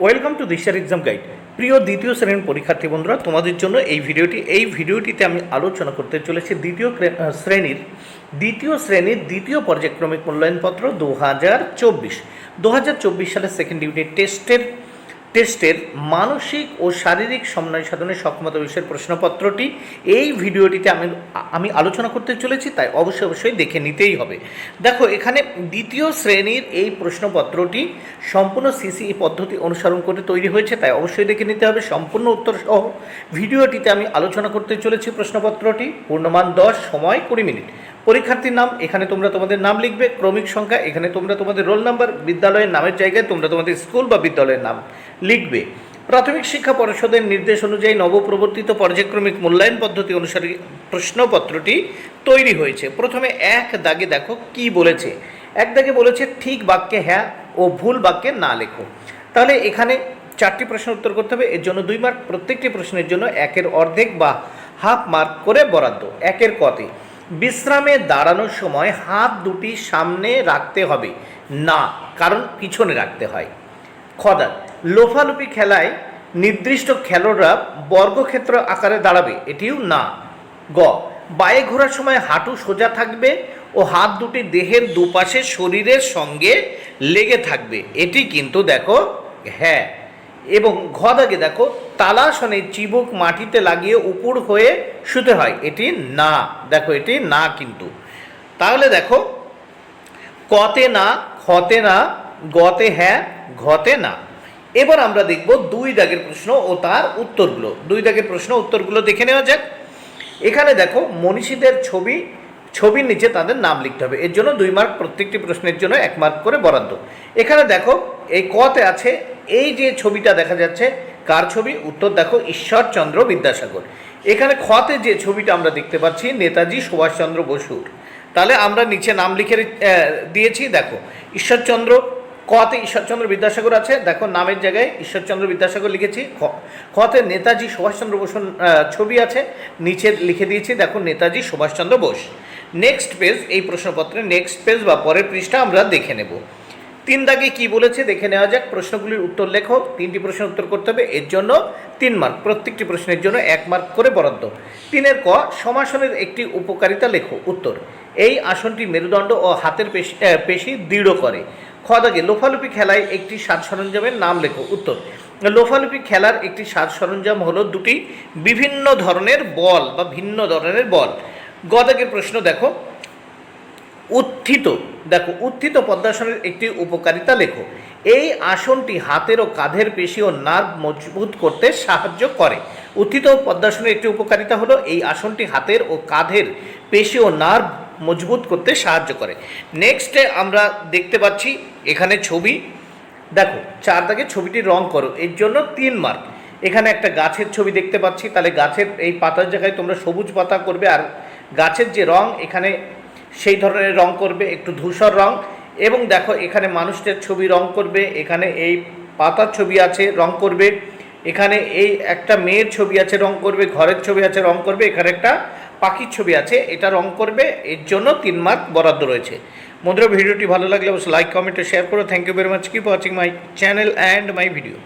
Welcome to দিশার exam guide. প্রিয় দ্বিতীয় শ্রেণীর পরীক্ষার্থী বন্ধুরা, তোমাদের জন্য এই ভিডিওটিতে আমি আলোচনা করতে চলেছি দ্বিতীয় শ্রেণীর দ্বিতীয় পর্যায়ক্রমিক মূল্যায়নপত্র 2024 সালের সেকেন্ড ইউনিট টেস্টের মানসিক ও শারীরিক সমন্বয় সাধনের সক্ষমতা বিষয়ের প্রশ্নপত্রটি এই ভিডিওটিতে আমি আলোচনা করতে চলেছি, তাই অবশ্যই দেখে নিতেই হবে। দেখো, এখানে দ্বিতীয় শ্রেণীর এই প্রশ্নপত্রটি সম্পূর্ণ সিসিই পদ্ধতি অনুসরণ করে তৈরি হয়েছে, তাই অবশ্যই দেখে নিতে হবে। সম্পূর্ণ উত্তর সহ ভিডিওটিতে আমি আলোচনা করতে চলেছি। প্রশ্নপত্রটি পূর্ণমান 10, সময় 20 মিনিট। পরীক্ষার্থীর নাম, এখানে তোমরা তোমাদের নাম লিখবে। ক্রমিক সংখ্যা, এখানে তোমরা তোমাদের রোল নাম্বার। বিদ্যালয়ের নামের জায়গায় তোমরা তোমাদের স্কুল বা বিদ্যালয়ের নাম লিখবে। প্রাথমিক শিক্ষা পর্ষদের নির্দেশ অনুযায়ী নবপ্রবর্তিত পর্যায়ক্রমিক মূল্যায়ন পদ্ধতি অনুসারে প্রশ্নপত্রটি তৈরি হয়েছে। প্রথমে এক দাগে দেখো কি বলেছে। এক দাগে বলেছে ঠিক বাক্যে হ্যাঁ ও ভুল বাক্যে না লেখো। তাহলে এখানে 4টি প্রশ্ন উত্তর করতে হবে, এর জন্য 2 মার্ক। প্রত্যেকটি প্রশ্নের জন্য 1-এর অর্ধেক বা হাফ মার্ক করে বরাদ্দ। 1-এর কতে বিশ্রামে দাঁড়ানোর সময় হাত দুটি সামনে রাখতে হবে না, কারণ পিছনে রাখতে হয়। খদার লোফালুপি খেলায় নির্দিষ্ট খেলোয়াড়রা বর্গক্ষেত্র আকারে দাঁড়াবে, এটিও না। গ বায়ে ঘোরার সময় হাঁটু সোজা থাকবে ও হাত দুটি দেহের দুপাশে শরীরের সঙ্গে লেগে থাকবে, এটি কিন্তু দেখো হ্যাঁ। এবং ঘ দাগে দেখো তালাসনে চিবুক মাটিতে লাগিয়ে উপর হয়ে শুতে হয়, এটি না। দেখো এটি না কিন্তু। তাহলে দেখো কতে না, খতে না, গতে হ্যাঁ, ঘতে না। এবার আমরা দেখব 2 দাগের প্রশ্ন ও তার উত্তরগুলো। 2 দাগের প্রশ্ন উত্তরগুলো দেখে নেওয়া যাক। এখানে দেখো মনীষীদের ছবির নিচে তাদের নাম লিখতে হবে, এর জন্য 2 মার্ক। প্রত্যেকটি প্রশ্নের জন্য 1 মার্ক করে বরাদ্দ। এখানে দেখো এই কতে আছে, এই যে ছবিটা দেখা যাচ্ছে কার ছবি? উত্তর দেখো ঈশ্বরচন্দ্র বিদ্যাসাগর। এখানে খতে যে ছবিটা আমরা দেখতে পাচ্ছি নেতাজি সুভাষচন্দ্র বসুর। তাহলে আমরা নিচে নাম লিখে দিয়েছি। দেখো ঈশ্বরচন্দ্র, কতে ঈশ্বরচন্দ্র বিদ্যাসাগর আছে, দেখো নামের জায়গায় ঈশ্বরচন্দ্র বিদ্যাসাগর লিখেছি। খতে নেতাজি সুভাষচন্দ্র বসুর ছবি আছে, নিচে লিখে দিয়েছি দেখো নেতাজি সুভাষচন্দ্র বোস। নেক্সট পেজ, এই প্রশ্নপত্রের নেক্সট পেজ বা পরের পৃষ্ঠা আমরা দেখে নেব। 3 দাগে কি বলেছে দেখে নেওয়া যাক। প্রশ্নগুলির উত্তর লেখো। 3টি প্রশ্নের উত্তর করতে হবে, এর জন্য 3 মার্ক। প্রত্যেকটি প্রশ্নের জন্য 1 মার্ক করে বরাদ্দ। 3-এর ক সমাসনের একটি উপকারিতা লেখো। উত্তর এই আসনটি মেরুদণ্ড ও হাতের পেশি দৃঢ় করে। খ দাগে লোফালুপি খেলায় একটি সাজ সরঞ্জামের নাম লেখো। উত্তর লোফালুপি খেলার একটি সাজ সরঞ্জাম হলো দুটি বিভিন্ন ধরনের বল বা ভিন্ন ধরনের বল। গ দাগের প্রশ্ন দেখো উত্থিত পদ্মাসনের একটি উপকারিতা লেখো। এই আসনটি হাতের ও কাঁধের পেশি ও নার্ভ মজবুত করতে সাহায্য করে। উত্থিত পদ্মাসনের একটি উপকারিতা হলো এই আসনটি হাতের ও কাঁধের পেশি ও নার্ভ মজবুত করতে সাহায্য করে। নেক্সটে আমরা দেখতে পাচ্ছি এখানে ছবি। দেখো 4 দাগে ছবিটি রং করো, এর জন্য 3 মার্ক। এখানে একটা গাছের ছবি দেখতে পাচ্ছি, তাহলে গাছের এই পাতার জায়গায় তোমরা সবুজ পাতা করবে, আর গাছের যে রং এখানে সেই ধরনের রং করবে, একটু ধূসর রং। এবং দেখো এখানে মানুষটার ছবি রং করবে, এখানে এই পাতার ছবি আছে রং করবে, এখানে এই একটা মেয়ের ছবি আছে রং করবে, ঘরের ছবি আছে রং করবে, এখানে একটা পাখির ছবি আছে এটা রং করবে, এর জন্য 3 মার্ক বরাদ্দ রয়েছে। বন্ধুরা, ভিডিওটি ভালো লাগলে অবশ্যই লাইক, কমেন্ট ও শেয়ার করো। Thank you very much. Keep watching my channel and my video.